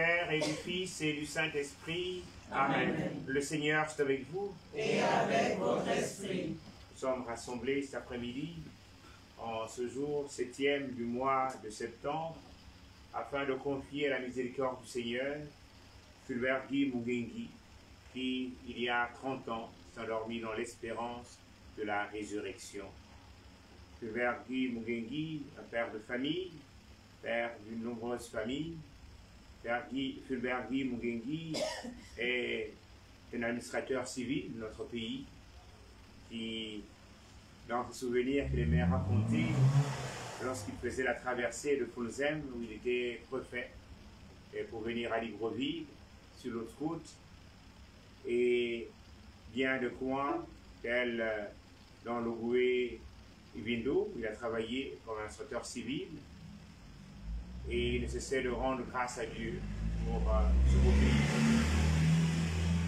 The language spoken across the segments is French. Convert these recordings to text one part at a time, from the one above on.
Père et du Fils et du Saint-Esprit. Amen. Le Seigneur est avec vous. Et avec votre esprit. Nous sommes rassemblés cet après-midi, en ce jour 7e du mois de septembre, afin de confier à la miséricorde du Seigneur Fulbert Guy Mugengi, qui, il y a 30 ans, s'est endormi dans l'espérance de la résurrection. Fulbert Guy Mugengi, un père de famille, père d'une nombreuse famille. Fulbert Guy Mugengi est un administrateur civil de notre pays qui, dans ses souvenirs qu'il aimait raconter, lorsqu'il faisait la traversée de Fulzem, où il était préfet, et pour venir à Libreville, sur l'autre route, et bien de coin, tel dans le Goué Ibindo, où il a travaillé comme administrateur civil, et il ne cessait de rendre grâce à Dieu pour ce beau pays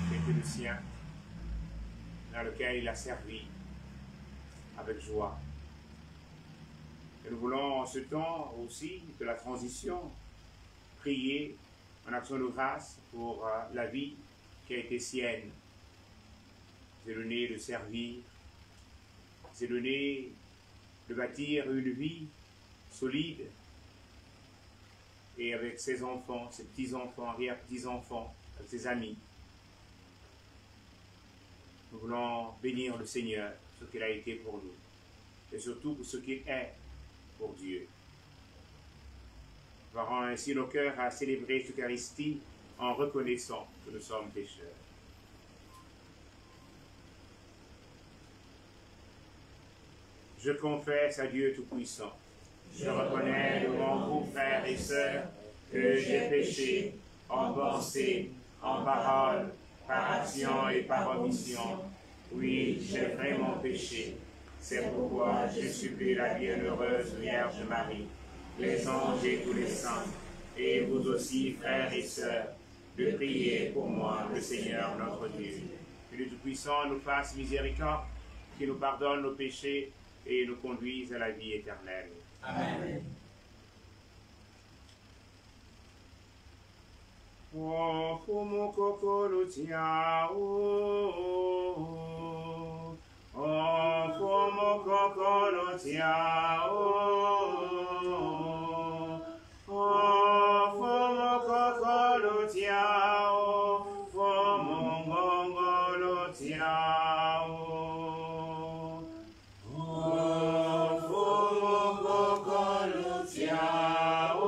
qui était le sien, dans lequel il a servi avec joie. Et nous voulons en ce temps aussi de la transition prier en action de grâce pour la vie qui a été sienne. C'est donné de servir, c'est donné de bâtir une vie solide, et avec ses enfants, ses petits-enfants, arrière-petits-enfants, avec ses amis. Nous voulons bénir le Seigneur pour ce qu'il a été pour nous, et surtout pour ce qu'il est pour Dieu. Nous aurons ainsi nos cœurs à célébrer l'Eucharistie en reconnaissant que nous sommes pécheurs. Je confesse à Dieu Tout-Puissant. Je reconnais devant vous, frères et sœurs, que j'ai péché en pensée, en parole, par action et par omission. Oui, j'ai vraiment péché. C'est pourquoi je supplie la bienheureuse Vierge Marie, les anges et tous les saints, et vous aussi, frères et sœurs, de prier pour moi, le Seigneur notre Dieu. Que le Tout-Puissant nous fasse miséricorde, qu'il nous pardonne nos péchés et nous conduise à la vie éternelle. Amen. Oh, fumo kokoro tiao. Oh, fumo kokoro tiao. Oh, fumo kokoro tiao. Fumo ngongoro tiao. Oh, fumo kokoro tiao.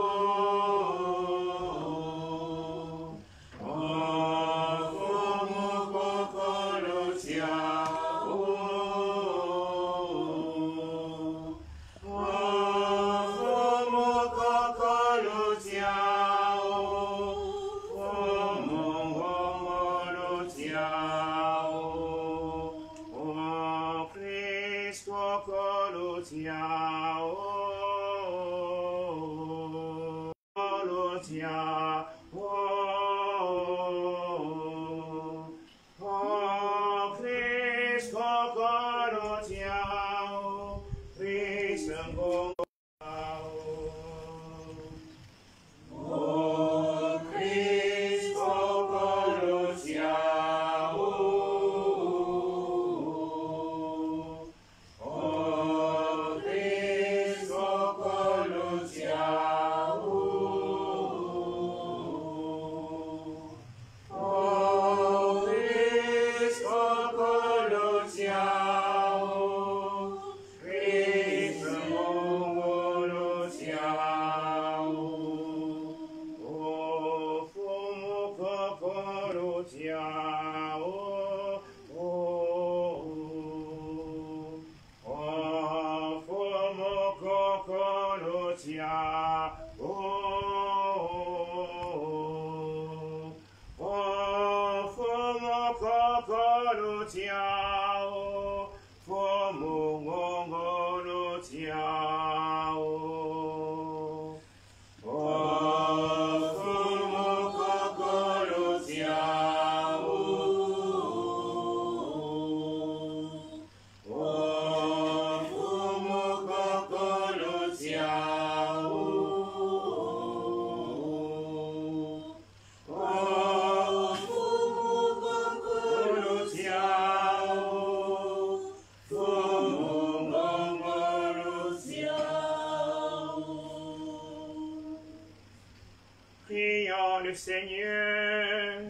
Seigneur.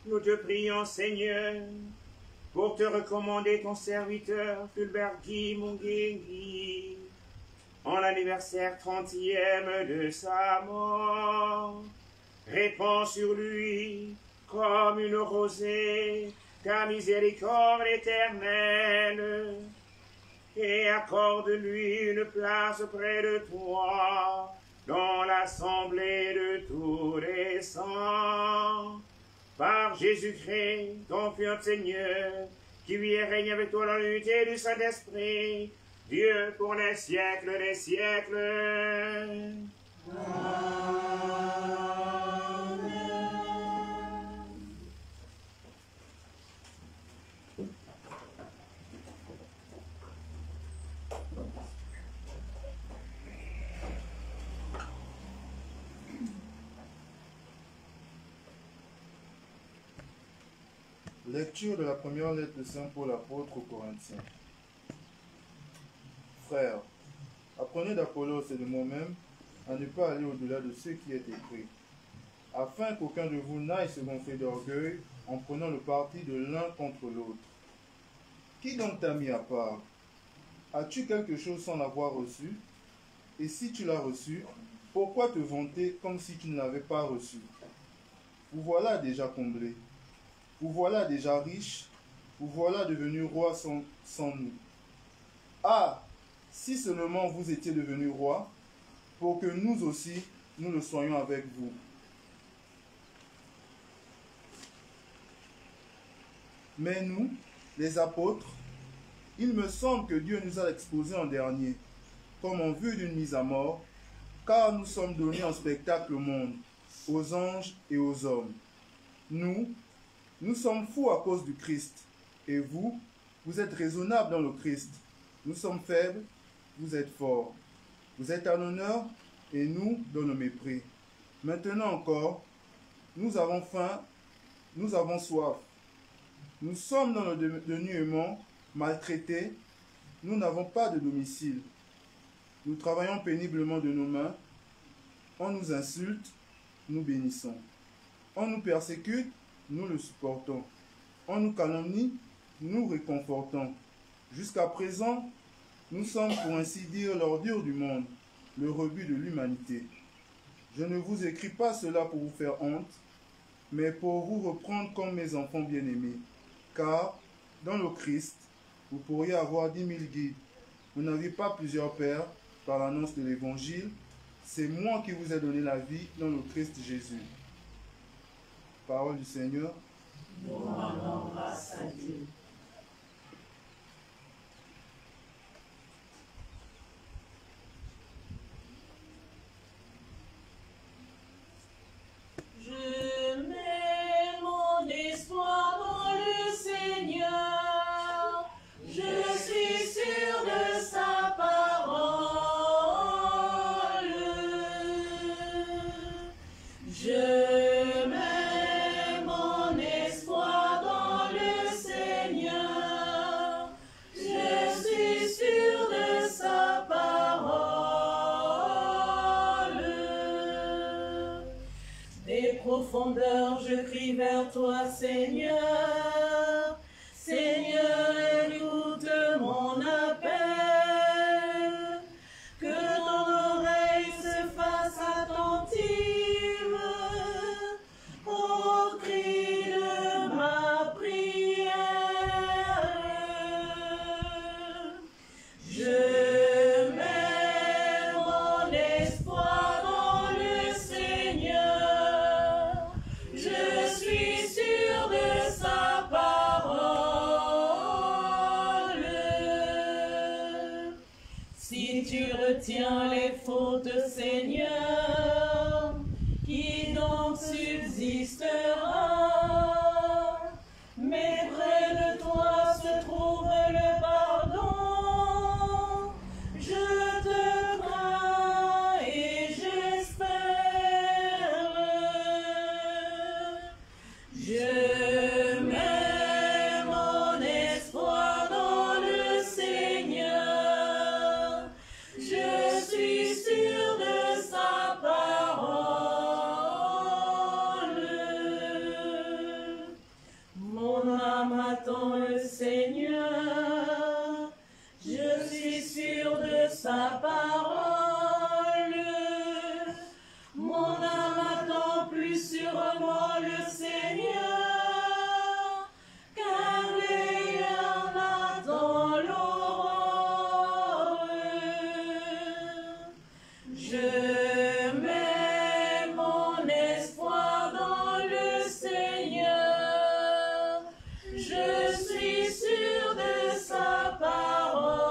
Nous te prions, Seigneur, pour te recommander ton serviteur Fulbert Guy Mungengi, en l'anniversaire 30e de sa mort. Répands sur lui comme une rosée ta miséricorde éternelle, et accorde-lui une place près de toi dans l'assemblée de tous les saints. Par Jésus-Christ, ton Fils Seigneur, qui vit et règne avec toi dans l'unité du Saint-Esprit, Dieu pour les siècles des siècles. Amen. Lecture de la première lettre de Saint Paul apôtre aux Corinthiens. Frères, apprenez d'Apollos et de moi-même à ne pas aller au-delà de ce qui est écrit, afin qu'aucun de vous n'aille se gonfler d'orgueil en prenant le parti de l'un contre l'autre. Qui donc t'a mis à part? As-tu quelque chose sans l'avoir reçu? Et si tu l'as reçu, pourquoi te vanter comme si tu ne l'avais pas reçu? Vous voilà déjà comblés. Vous voilà déjà riche, vous voilà devenu roi sans nous. Ah, si seulement vous étiez devenu roi, pour que nous aussi, nous le soyons avec vous. Mais nous, les apôtres, il me semble que Dieu nous a exposés en dernier, comme en vue d'une mise à mort, car nous sommes donnés en spectacle au monde, aux anges et aux hommes. Nous sommes fous à cause du Christ, et vous, vous êtes raisonnables dans le Christ. Nous sommes faibles, vous êtes forts. Vous êtes à l'honneur, et nous dans le mépris. Maintenant encore, nous avons faim, nous avons soif. Nous sommes dans le dénuement, maltraités, nous n'avons pas de domicile. Nous travaillons péniblement de nos mains, on nous insulte, nous bénissons. On nous persécute, nous le supportons. On nous calomnie, nous réconfortons. Jusqu'à présent, nous sommes pour ainsi dire l'ordure du monde, le rebut de l'humanité. Je ne vous écris pas cela pour vous faire honte, mais pour vous reprendre comme mes enfants bien-aimés. Car, dans le Christ, vous pourriez avoir 10 000 guides. Vous n'avez pas plusieurs pères par l'annonce de l'Évangile. C'est moi qui vous ai donné la vie dans le Christ Jésus. Parole du Seigneur. Nous rendons grâce à Dieu. Je mets mon espoir dans le Seigneur. Je suis sûr de sa parole. Je mets mon espoir dans le Seigneur. Je suis sûr de sa parole. Des profondeurs, je crie vers toi, Seigneur. Seigneur, écoute mon appel. Que ton oreille se fasse attentive au cri de ma prière. Je mets mon espoir dans le Seigneur. Je suis sûr de sa parole. Si tu retiens les fautes, Seigneur, qui donc subsistera? Mais près de toi se trouve le pardon. Je te crains et j'espère. Je mets mon espoir dans le Seigneur. Je suis Je mets mon espoir dans le Seigneur. Je suis sûr de sa parole.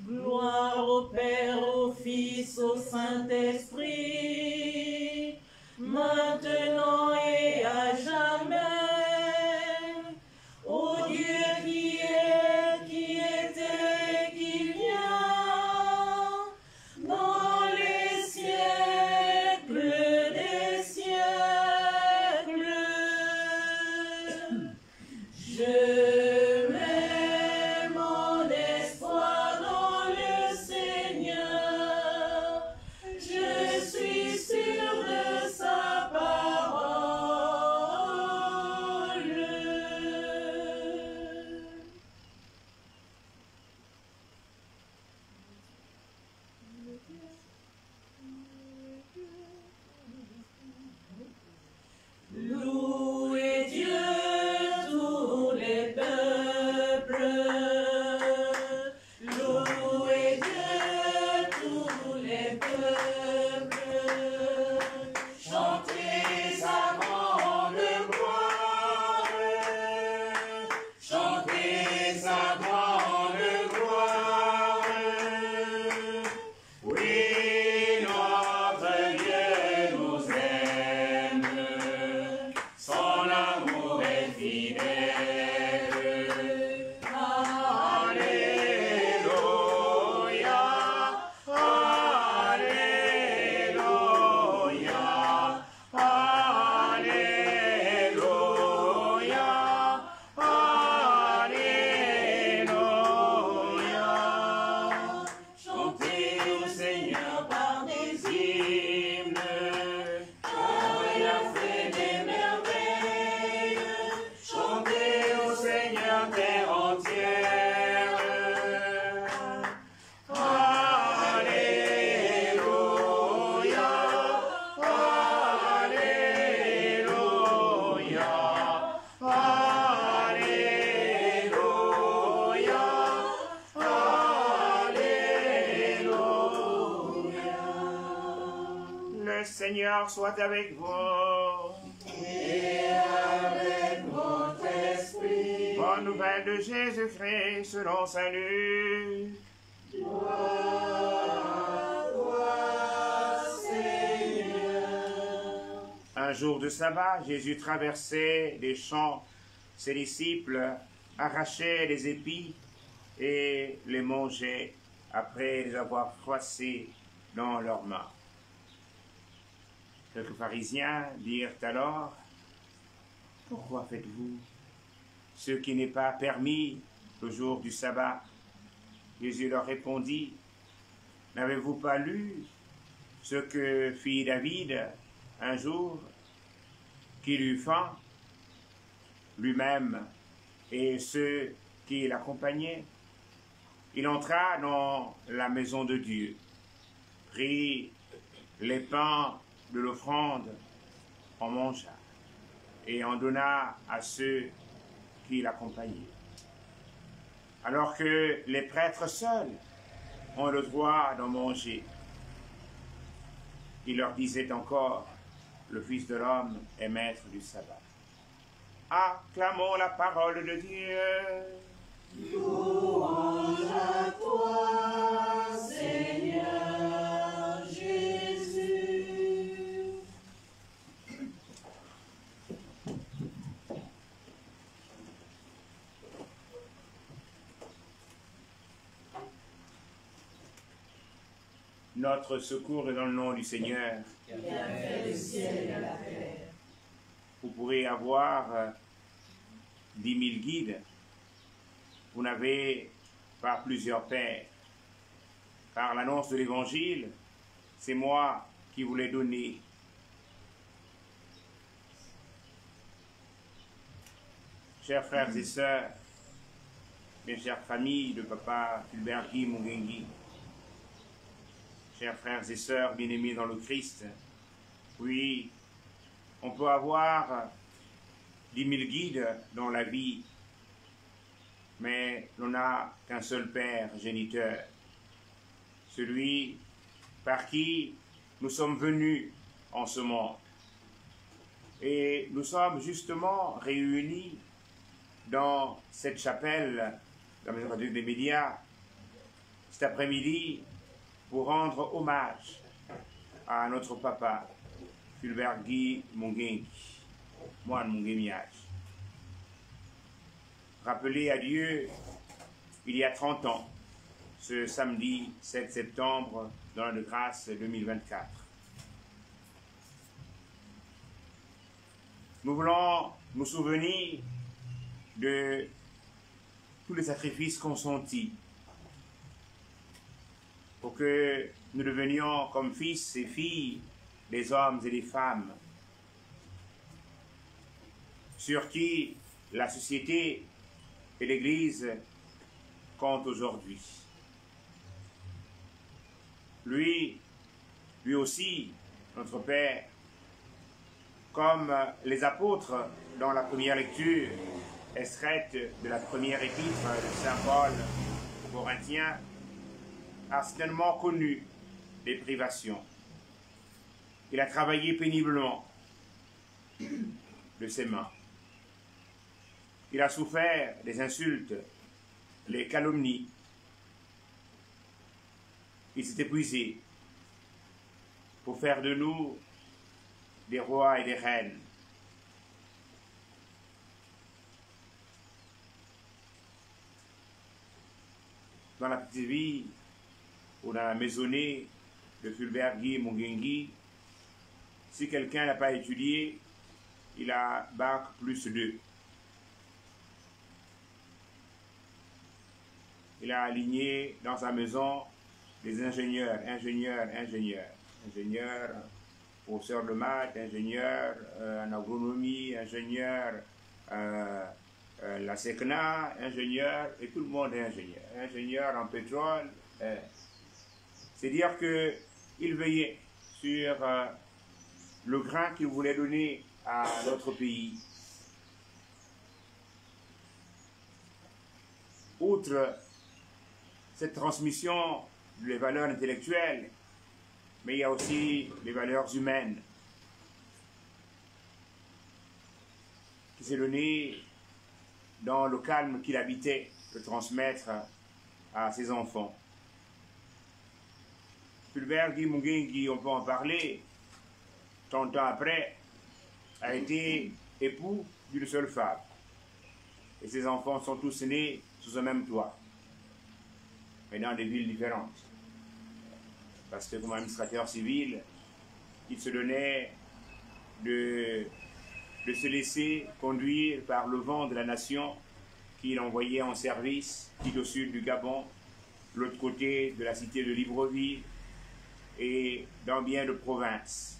Gloire au Père, au Fils, au Saint-Esprit, maintenant et à jamais. Ô Dieu qui est, qui était, qui vient, dans les siècles des siècles. Je mets mon espoir dans le Seigneur. Je suis sûr de sa parole. Louez Dieu, tous les peuples. Louez Dieu, tous les peuples. Chantez sa grande gloire. Chantez sa grande gloire. Oui, notre Dieu nous aime. Son amour est fidèle. Alléluia, Alléluia, Alléluia, Alléluia. Chantez au Seigneur par des hymnes, car il a fait des merveilles. Chantez au Seigneur terre entière. Alléluia, Alléluia, Alléluia, Alléluia. Le Seigneur soit avec vous. Et avec votre esprit, Bonne nouvelle de Jésus-Christ selon saint Luc. gloire à toi, Seigneur. Un jour de sabbat, Jésus traversait des champs. Ses disciples arrachaient les épis et les mangeaient après les avoir froissés dans leurs mains. Quelques pharisiens dirent alors: pourquoi faites-vous ce qui n'est pas permis le jour du sabbat? Jésus leur répondit: n'avez-vous pas lu ce que fit David un jour, qu'il eut faim, lui-même et ceux qui l'accompagnaient? Il entra dans la maison de Dieu, prit les pains de l'offrande, en mangea et en donna à ceux qui l'accompagnaient. Alors que les prêtres seuls ont le droit d'en manger, il leur disait encore: le Fils de l'homme est maître du sabbat. Acclamons la parole de Dieu. Louange à toi, Seigneur Jésus. Notre secours est dans le nom du Seigneur. Qui a fait le ciel et la terre. Vous pourrez avoir 10 000 guides. Vous n'avez pas plusieurs pères. Par l'annonce de l'Évangile, c'est moi qui vous l'ai donné. Chers frères et sœurs, mes chères familles de Papa Fulbert Guy Mungengi, chers frères et sœurs bien-aimés dans le Christ, oui, on peut avoir 10 000 guides dans la vie, mais l'on n'a qu'un seul Père géniteur, celui par qui nous sommes venus en ce monde. Et nous sommes justement réunis dans cette chapelle, dans la radio des médias, cet après-midi, pour rendre hommage à notre papa, Fulbert Guy Mungengi, moine Mungemiage. Rappelé à Dieu il y a 30 ans, ce samedi 7 septembre, dans l'an de grâce 2024. Nous voulons nous souvenir de tous les sacrifices consentis pour que nous devenions comme fils et filles des hommes et des femmes sur qui la société et l'Église comptent aujourd'hui. Lui aussi, notre Père, comme les apôtres dans la première lecture extraite de la première épître de Saint Paul aux Corinthiens, a certainement connu des privations. Il a travaillé péniblement de ses mains. Il a souffert des insultes, les calomnies. Il s'est épuisé pour faire de nous des rois et des reines. Dans la petite vie ou dans la maisonnée de Fulbert Guy Mungengi, si quelqu'un n'a pas étudié, il a bac plus 2. Il a aligné dans sa maison des ingénieurs, professeurs de maths, ingénieurs en agronomie, ingénieurs la SECNA, ingénieurs, et tout le monde est ingénieur. Ingénieur en pétrole. C'est dire qu'il veillait sur le grain qu'il voulait donner à notre pays. Outre cette transmission des valeurs intellectuelles, mais il y a aussi les valeurs humaines qui s'est donné dans le calme qu'il habitait de transmettre à ses enfants. Fulbert Guy Mungengi, on peut en parler, 30 ans après, a été époux d'une seule femme. Et ses enfants sont tous nés sous un même toit, mais dans des villes différentes. Parce que comme administrateur civil, il se donnait de se laisser conduire par le vent de la nation qu'il envoyait en service, qui au sud du Gabon, l'autre côté de la cité de Libreville et dans bien de provinces.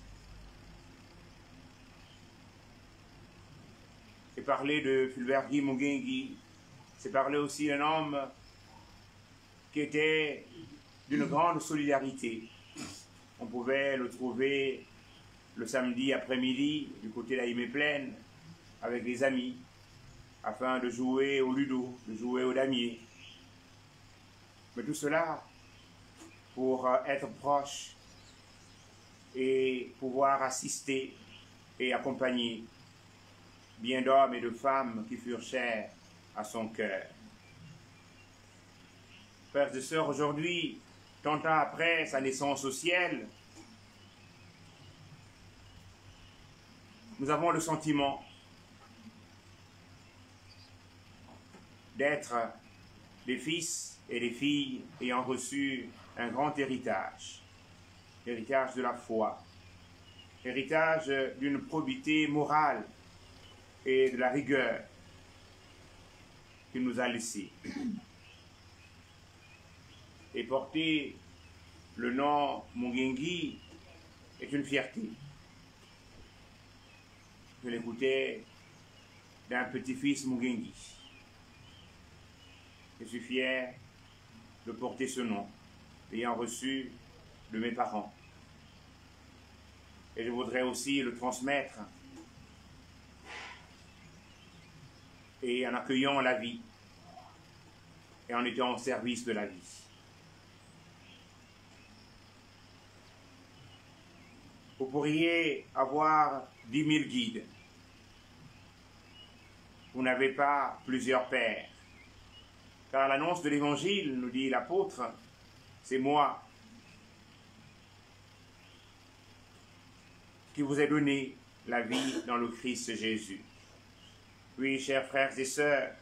Et parler de Fulbert Guy Mungengi, c'est parler aussi d'un homme qui était d'une grande solidarité. On pouvait le trouver le samedi après-midi du côté de la Himé-Plaine avec des amis afin de jouer au ludo, de jouer au damier. Mais tout cela pour être proche et pouvoir assister et accompagner bien d'hommes et de femmes qui furent chers à son cœur. Frères et sœurs, aujourd'hui, 30 ans après sa naissance au ciel, nous avons le sentiment d'être des fils et des filles ayant reçu un grand héritage, l'héritage de la foi, héritage d'une probité morale et de la rigueur qu'il nous a laissé. Et porter le nom Mungengi est une fierté. Je l'écoutais d'un petit-fils Mungengi. Je suis fier de porter ce nom, ayant reçu de mes parents. Et je voudrais aussi le transmettre et en accueillant la vie et en étant au service de la vie. Vous pourriez avoir 10 000 guides. Vous n'avez pas plusieurs pères. Car l'annonce de l'Évangile, nous dit l'apôtre, c'est moi qui vous ai donné la vie dans le Christ Jésus. Oui, chers frères et sœurs,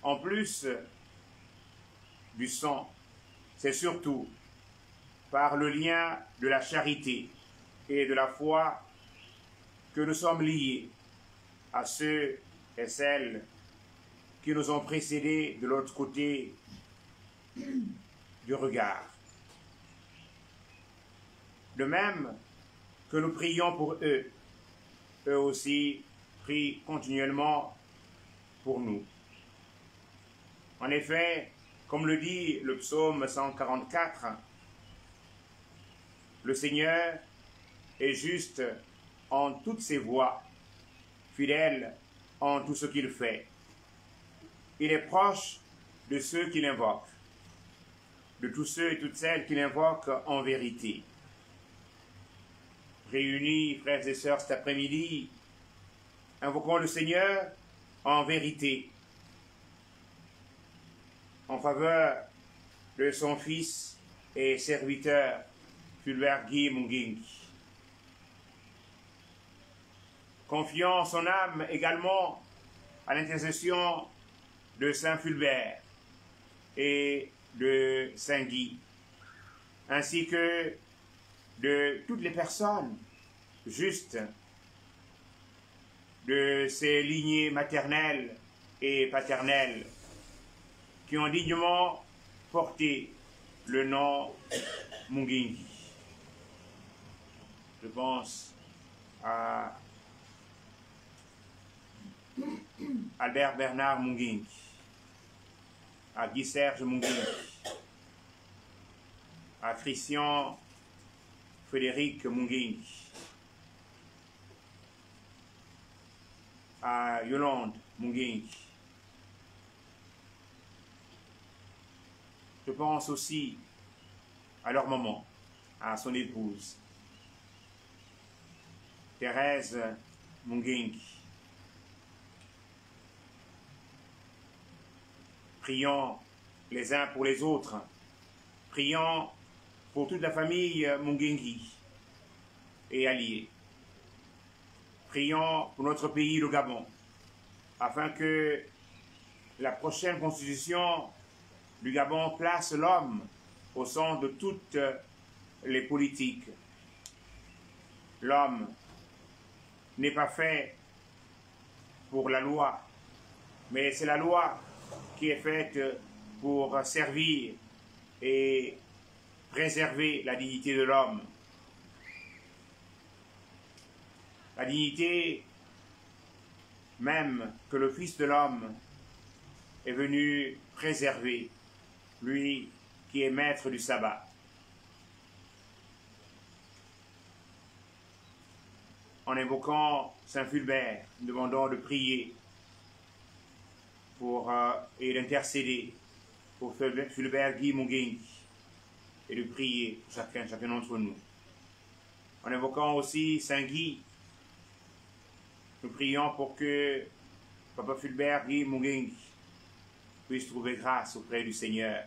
en plus du sang, c'est surtout par le lien de la charité et de la foi que nous sommes liés à ceux et celles qui nous ont précédés de l'autre côté du regard. De même que nous prions pour eux, eux aussi prient continuellement pour nous. En effet, comme le dit le psaume 144, le Seigneur est juste en toutes ses voies, fidèle en tout ce qu'il fait. Il est proche de ceux qui l'invoquent, de tous ceux et toutes celles qui l'invoquent en vérité. Réunis, frères et sœurs, cet après-midi, invoquons le Seigneur en vérité, en faveur de son Fils et serviteur, Fulbert Guy Mungingi. Confiant son âme également à l'intercession de Saint Fulbert et de Saint Guy, ainsi que de toutes les personnes justes de ces lignées maternelles et paternelles qui ont dignement porté le nom Mungingi. Je pense à Albert Bernard Mungingi, à Guy Serge Mungingi, à Christian Frédéric Mungingi, à Yolande Mungingi. Je pense aussi à leur maman, à son épouse, Thérèse Mungingi. Prions les uns pour les autres. Prions pour toute la famille Mungingi et alliés. Prions pour notre pays, le Gabon, afin que la prochaine constitution du Gabon place l'homme au centre de toutes les politiques. L'homme n'est pas fait pour la loi, mais c'est la loi qui est faite pour servir et préserver la dignité de l'homme. La dignité même que le Fils de l'homme est venu préserver, lui qui est maître du sabbat. En invoquant Saint Fulbert, nous demandons de prier pour, et d'intercéder pour Fulbert Guy Mungingi et de prier pour chacun d'entre nous. En invoquant aussi Saint Guy, nous prions pour que Papa Fulbert Guy Mungingi puisse trouver grâce auprès du Seigneur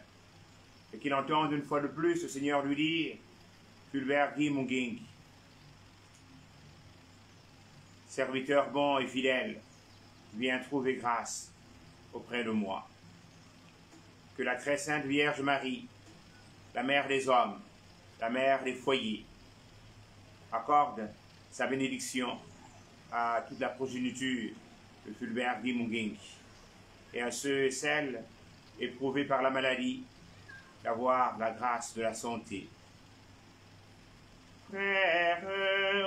et qu'il entende une fois de plus le Seigneur lui dire: Fulbert Guy Mungingi, serviteur bon et fidèle, viens trouver grâce auprès de moi. Que la très sainte Vierge Marie, la mère des hommes, la mère des foyers, accorde sa bénédiction à toute la progéniture de Fulbert Guy Mungingi et à ceux et celles éprouvés par la maladie d'avoir la grâce de la santé. Frères,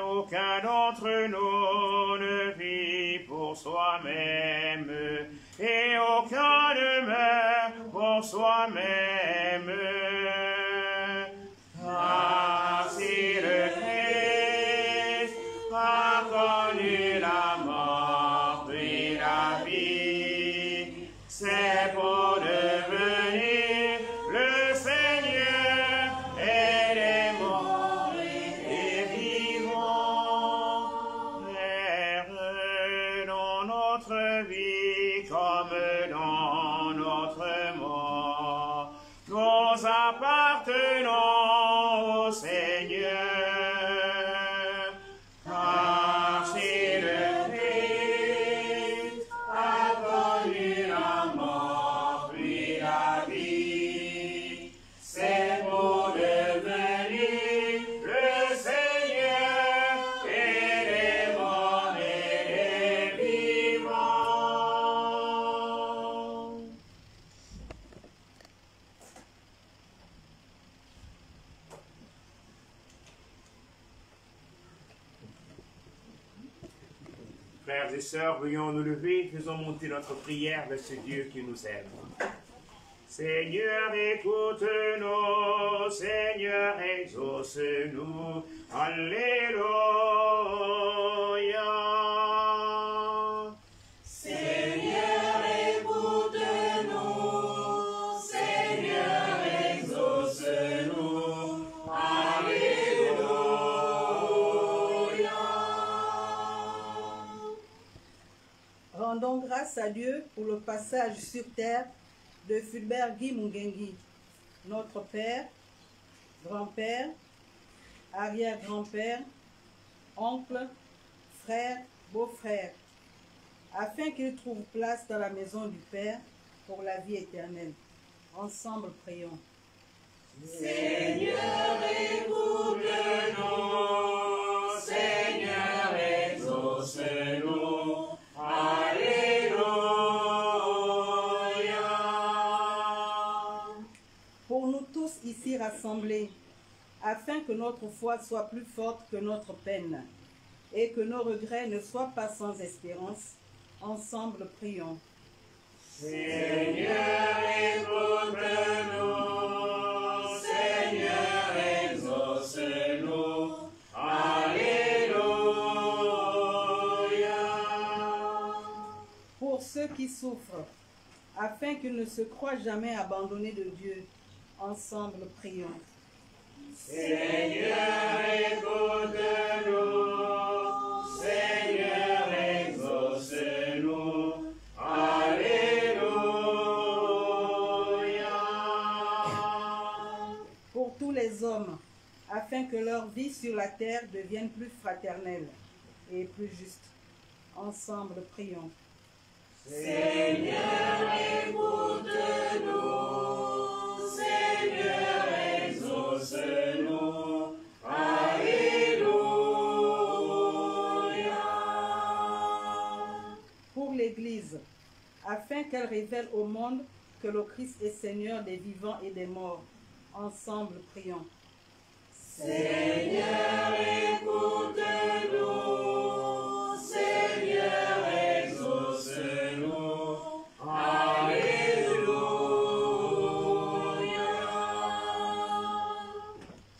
aucun d'entre nous ne vit pour soi-même, et aucun ne meurt pour soi-même. Ah, si le Christ a connu la mort et la vie, c'est pour nous appartenons au Seigneur, car c'est le Christ a connu la mort puis la vie, c'est pour devenir le Seigneur et les morts et les vivants. Frères et sœurs, veuillons nous lever, faisons monter notre prière vers ce Dieu qui nous aime. Seigneur, écoute-nous, Seigneur, exauce-nous. Alléluia. Seigneur, écoute-nous, Seigneur, exauce-nous. Alléluia. Rendons grâce à Dieu pour le passage sur terre de Fulbert Guy Mungengi, notre père, grand-père, arrière-grand-père, oncle, frère, beau-frère, afin qu'il trouve place dans la maison du Père pour la vie éternelle. Ensemble, prions. Seigneur, écoute-nous, Seigneur, exauce-nous. Alléluia. Pour nous tous ici rassemblés, afin que notre foi soit plus forte que notre peine, et que nos regrets ne soient pas sans espérance, ensemble prions. Seigneur, écoute-nous, Seigneur, exauce-nous. Alléluia. Pour ceux qui souffrent, afin qu'ils ne se croient jamais abandonnés de Dieu, ensemble prions. Seigneur, écoute-nous, Seigneur, exauce-nous. Alléluia. Pour tous les hommes, afin que leur vie sur la terre devienne plus fraternelle et plus juste, ensemble prions. Seigneur, écoute-nous, Seigneur, exauce-nous. Alléluia. Pour l'Église, afin qu'elle révèle au monde que le Christ est Seigneur des vivants et des morts, ensemble prions. Seigneur, écoute-nous, Seigneur, exauce-nous. Alléluia.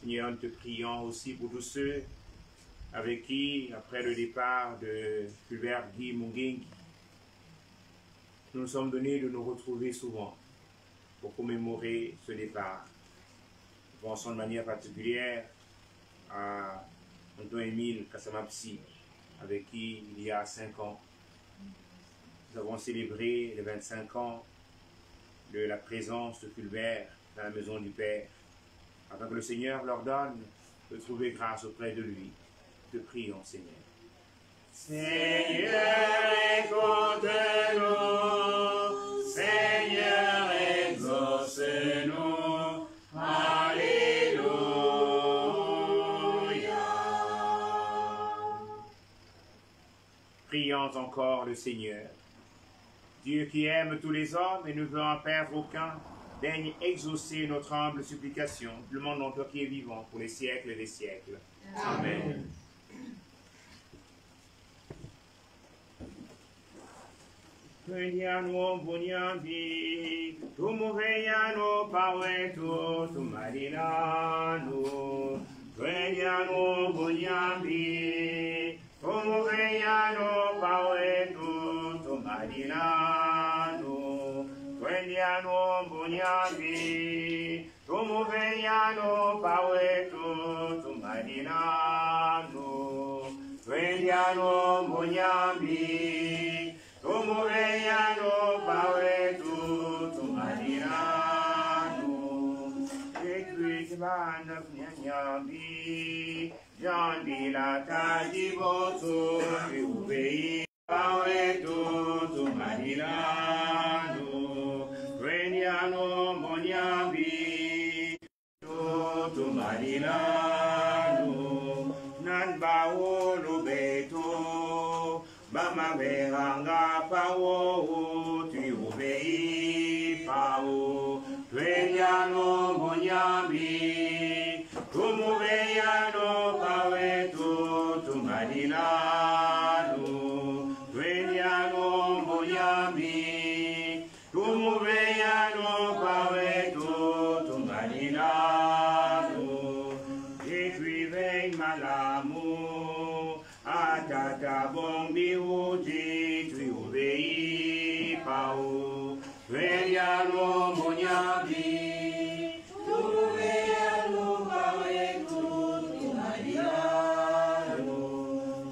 Seigneur, nous te prions aussi pour tous ceux avec qui, après le départ de Fulbert Guy Mungengi, nous nous sommes donnés de nous retrouver souvent pour commémorer ce départ. Nous pensons de manière particulière à Antoine-Émile Kassamapsi, avec qui il y a 5 ans, nous avons célébré les 25 ans de la présence de Fulbert dans la maison du Père, afin que le Seigneur leur donne de trouver grâce auprès de lui. Te prions, Seigneur. Seigneur, écoute-nous, Seigneur, exauce-nous. Alléluia. Prions encore le Seigneur. Dieu qui aime tous les hommes et ne veut en perdre aucun, daigne exaucer notre humble supplication. Le demandons toi qui es vivant pour les siècles des siècles. Amen. Prendiamo buoniambi, tu moveiano pawetu, tu marinano. Prendiamo buoniambi, tu moveiano pawetu, tu marinano. Prendiamo buoniambi, tu moveiano pawetu, tu marinano. Prendiamo buoniambi, como veiano pawetu tumadirano, Bana Nyambi, Jandi la Taji Boto, Ubei, Paweto, Tumarilano, Renyano Monyambi, Tumarilano, Nanbao Lubeto, Bama Veranga Pao, Ubei, Pao, Renyano Monyambi, Tumuveyano Paweto, Tumarilano, Renyano Monyambi, Tumuveyano Paweto, Tumarilano, Jetuivei Malamu, Atata Bombi Uji, Tuivei Pao, Renyano Monyambi, Tumuveyano Paweto, Tumarilano,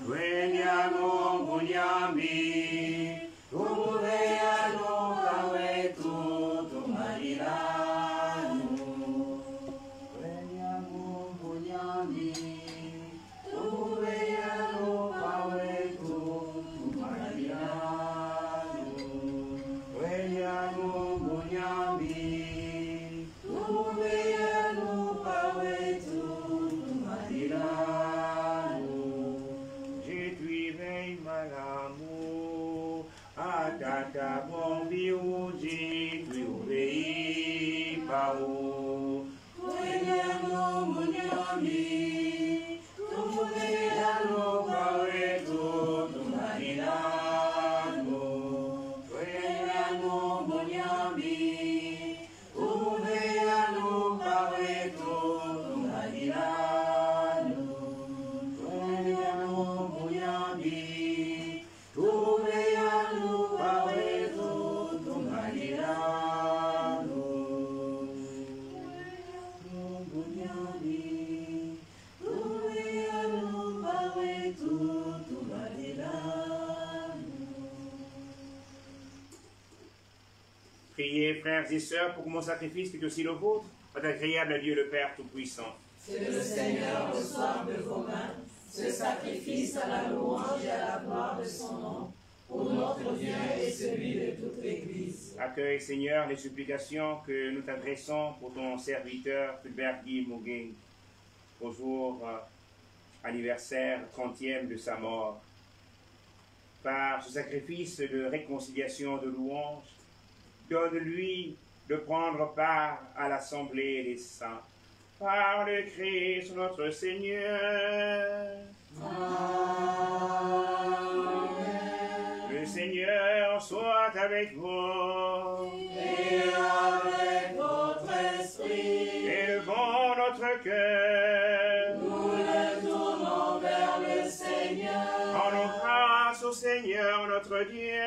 Renyano Monyambi, Tumuveyano Paweto, Tumarilano, Renyano Monyambi, Tumuveyano Paweto, Tumarilano, Renyano Monyambi, Tumuveyano Paweto, Tumarilano, Jetuivei Malamu, Atata Bombi Uji, Tuivei Pao, Renyano Monyambi, Tumuveyano Paweto, Tumarilano, Renyano Monyambi, Tumuveyano Paweto, Tumarilano, Renyano Monyambi, Tumuveyano Paweto, Tumarilano, Monyambi, Tumuveyano Paweto, Tumarilano. Priez, frères et sœurs, pour que mon sacrifice, qui est aussi le vôtre, soit agréable à Dieu le Père Tout-Puissant. Que le Seigneur reçoive de vos mains ce sacrifice à la louange et à la gloire de son nom, pour notre bien et celui de toute l'Église. Accueille, Seigneur, les supplications que nous t'adressons pour ton serviteur, Fulbert Guy Mugengi, au jour anniversaire 30e de sa mort. Par ce sacrifice de réconciliation, de louange, donne-lui de prendre part à l'assemblée des saints. Par le Christ notre Seigneur. Amen. Le Seigneur soit avec vous. Et avec votre esprit, Élevons notre cœur. nous le tournons vers le Seigneur. Rendons grâce au Seigneur notre Dieu.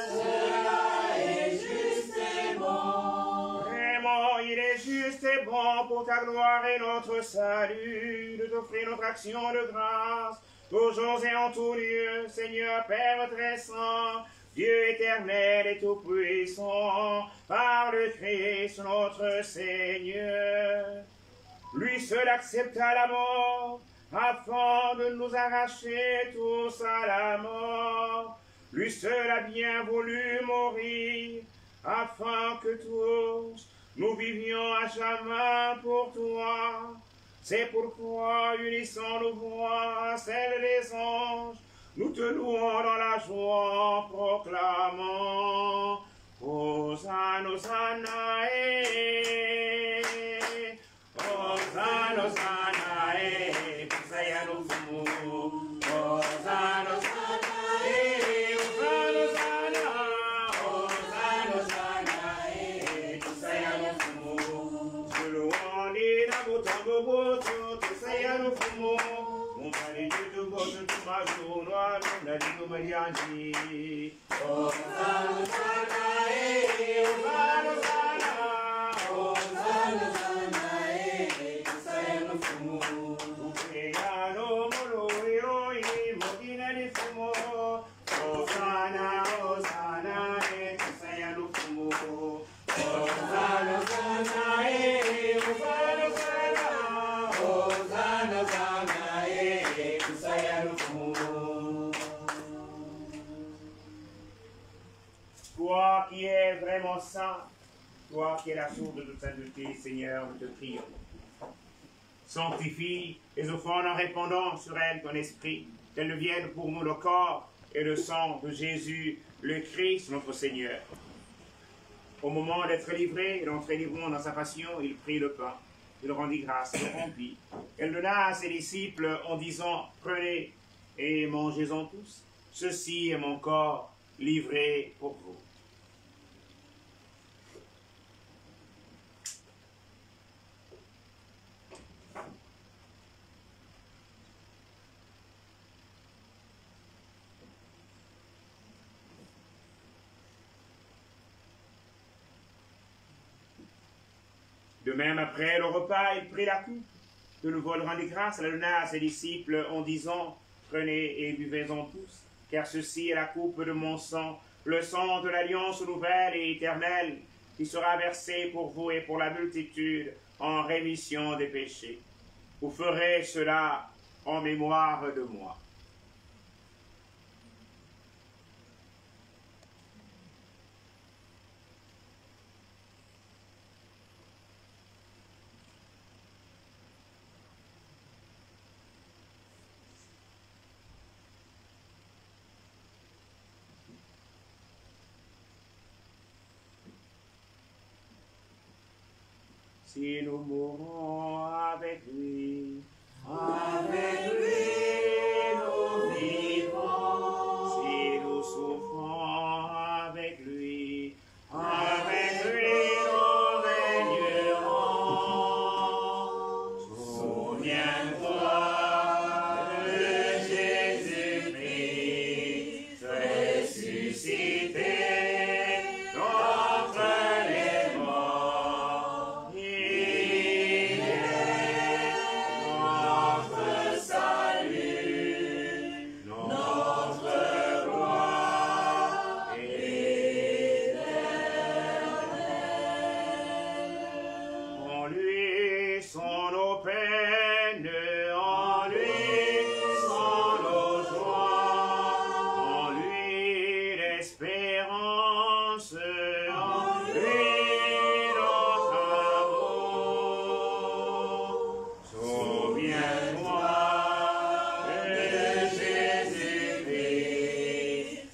Cela est juste et bon. Vraiment, il est juste et bon pour ta gloire et notre salut de t'offrir notre action de grâce, toujours et en tout lieu, Seigneur Père très saint, Dieu éternel et tout-puissant, par le Christ notre Seigneur. Lui seul accepta la mort, afin de nous arracher tous à la mort. Lui seul a bien voulu mourir, afin que tous nous vivions à jamais pour toi. C'est pourquoi, unissant nos voix à celles des anges, nous te louons dans la joie en proclamant Hosanna, Hosanna, Hosanna, Hosanna, Hosanna, Hosanna, Hosanna, vraiment saint, toi qui es la source de toute sainteté, Seigneur, nous te prions. Sanctifie les offrandes en répandant sur elles ton esprit, qu'elles deviennent pour nous le corps et le sang de Jésus, le Christ, notre Seigneur. Au moment d'être livré et d'entrer librement dans sa passion, il prit le pain, il rendit grâce, il le rompit. Elle donna à ses disciples en disant, prenez et mangez-en tous. Ceci est mon corps livré pour vous. De même, après le repas, il prit la coupe. De nouveau, il rendit grâce, la donna à ses disciples en disant, prenez et buvez-en tous, car ceci est la coupe de mon sang, le sang de l'alliance nouvelle et éternelle, qui sera versé pour vous et pour la multitude en rémission des péchés. Vous ferez cela en mémoire de moi. Si nous mourons avec lui, Avec lui nous vivons. si nous souffrons avec lui, Avec lui nous régnerons. Souviens-toi de Jésus-Christ ressuscité d'entre les morts. Il est notre salut, notre gloire en lui sont nos peines, en lui sont nos joies, en lui l'espérance, en lui notre amour. Souviens-toi de Jésus-Christ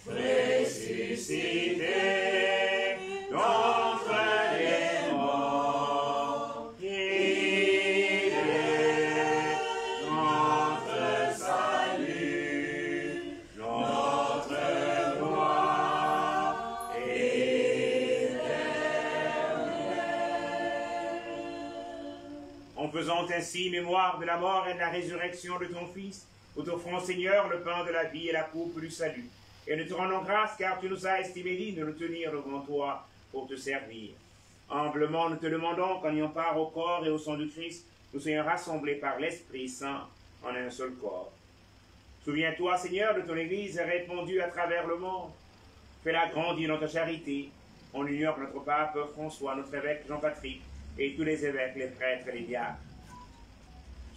ressuscité d'entre les morts. Il est notre salut, notre gloire en faisant ainsi mémoire de la mort et de la résurrection de ton Fils, nous t'offrons, Seigneur, le pain de la vie et la coupe du salut. Et nous te rendons grâce, car tu nous as estimé dignes de nous tenir devant toi pour te servir. Humblement, nous te demandons qu'en ayant part au corps et au sang du Christ, nous soyons rassemblés par l'Esprit Saint en un seul corps. Souviens-toi, Seigneur, de ton Église répandue à travers le monde. Fais-la grandir dans ta charité. On ignore notre pape François, notre évêque Jean-Patrick, et tous les évêques, les prêtres et les diacres.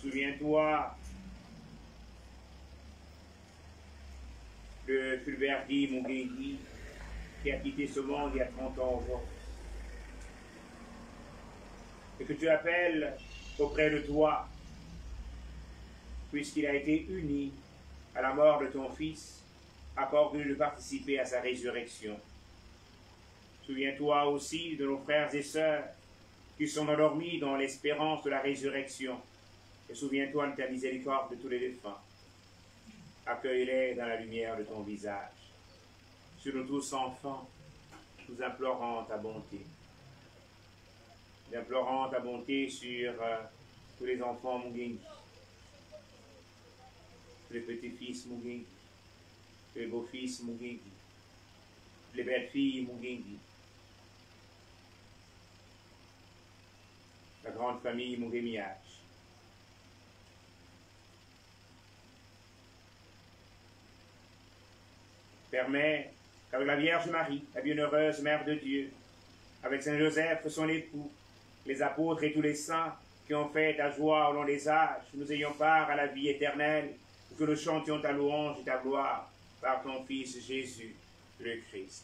Souviens-toi de Fulbert Guy Mungengi, qui a quitté ce monde il y a 30 ans aujourd'hui. Et que tu appelles auprès de toi, puisqu'il a été uni à la mort de ton Fils, accorde-lui de participer à sa résurrection. Souviens-toi aussi de nos frères et sœurs qui sont endormis dans l'espérance de la résurrection. Et souviens-toi de ta miséricorde de tous les défunts. Accueille-les dans la lumière de ton visage. Sur nous tous enfants, nous implorons ta bonté. Nous implorons ta bonté sur tous les enfants Mungengi, tous les petits-fils Mungengi, tous les beaux-fils Mungengi, les belles-filles Mungengi, la grande famille Mungemiach. Permets qu'avec la Vierge Marie, la bienheureuse Mère de Dieu, avec Saint Joseph, son époux, les apôtres et tous les saints qui ont fait ta joie au long des âges, nous ayons part à la vie éternelle, que nous chantions ta louange et ta gloire par ton Fils Jésus, le Christ.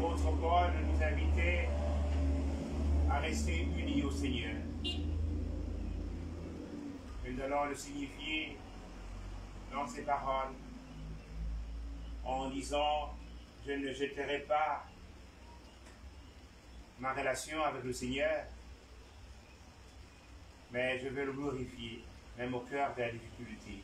l'apôtre Paul nous invitait à rester unis au Seigneur. Nous allons le signifier dans ces paroles en disant « Je ne jeterai pas ma relation avec le Seigneur, mais je vais le glorifier, même au cœur de la difficulté. »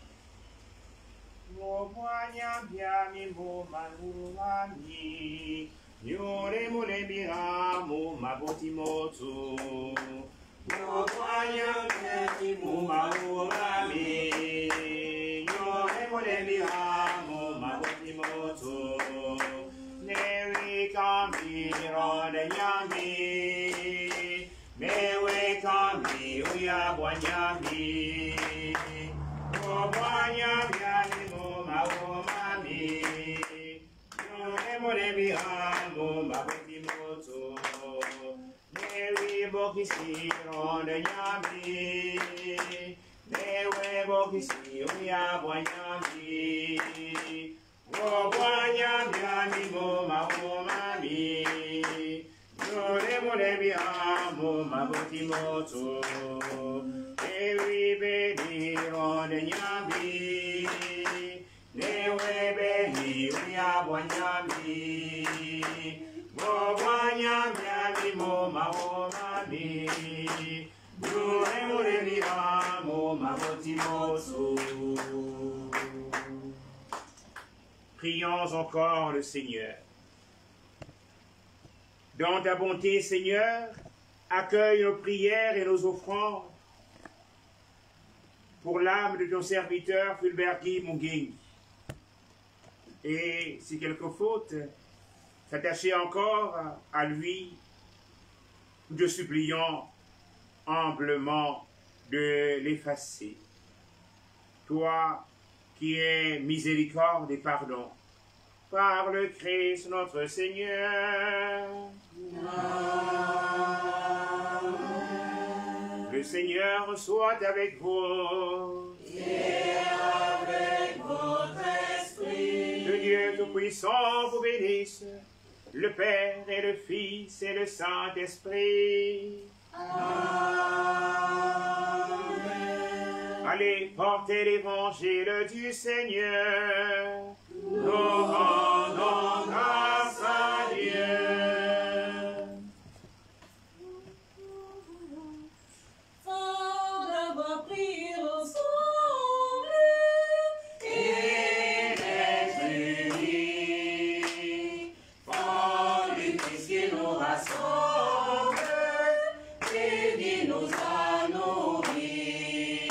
Prions encore le Seigneur. Dans ta bonté, Seigneur, accueille nos prières et nos offrandes pour l'âme de ton serviteur Fulbert Guy Mugengi. Et si quelque faute s'attachait encore à lui, nous te supplions humblement de l'effacer. Toi qui es miséricorde et pardon, par le Christ notre Seigneur. Amen. Le Seigneur soit avec vous. Et avec votre esprit. Que Dieu Tout-Puissant vous bénisse, le Père et le Fils et le Saint-Esprit. Amen. Allez, portez l'évangile du Seigneur. Nous rendons grâce à Dieu. Fort d'avoir pris ensemble Et d'être unis. Fort du Christ qui nous rassemble et qui nous a nourris.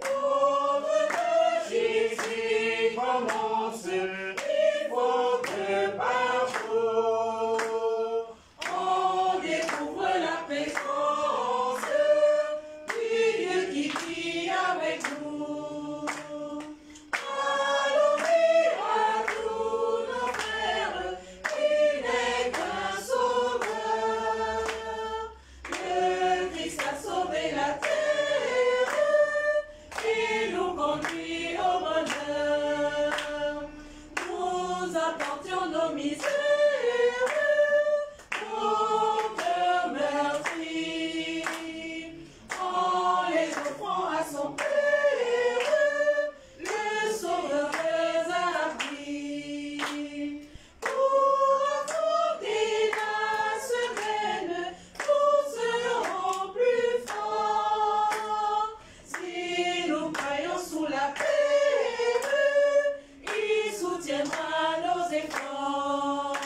L'œuvre de Jésus commence. Il faut que partout on découvre la présence du Dieu qui vit avec nous. Allons dire à tous nos frères qu'il n'est qu'un sauveur. Le Christ a sauvé la terre et nous conduit au bonheur. Nous apportions nos misères, nos cœurs meurtris, en les offrant à son Père, le Sauveur les a pris. Pour affronter la semaine, nous serons plus forts. Si nous croyons sous la paix, il soutiendra nos efforts.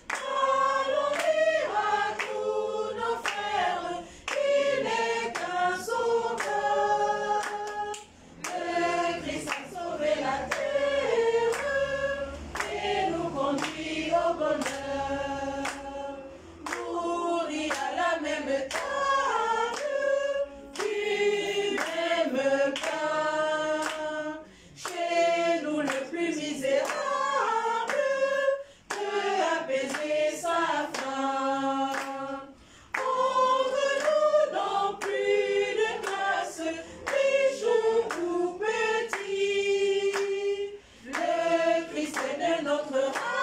Allons dire à tous nos frères qu'il n'est qu'un sauveur. Le Christ a sauvé la terre et nous conduit au bonheur. Nourris à la même table, du même pain. Chez nous le plus misérable peut apaiser sa faim. Entre nous non plus de classe, riche ou petit. Le Christ est de notre race.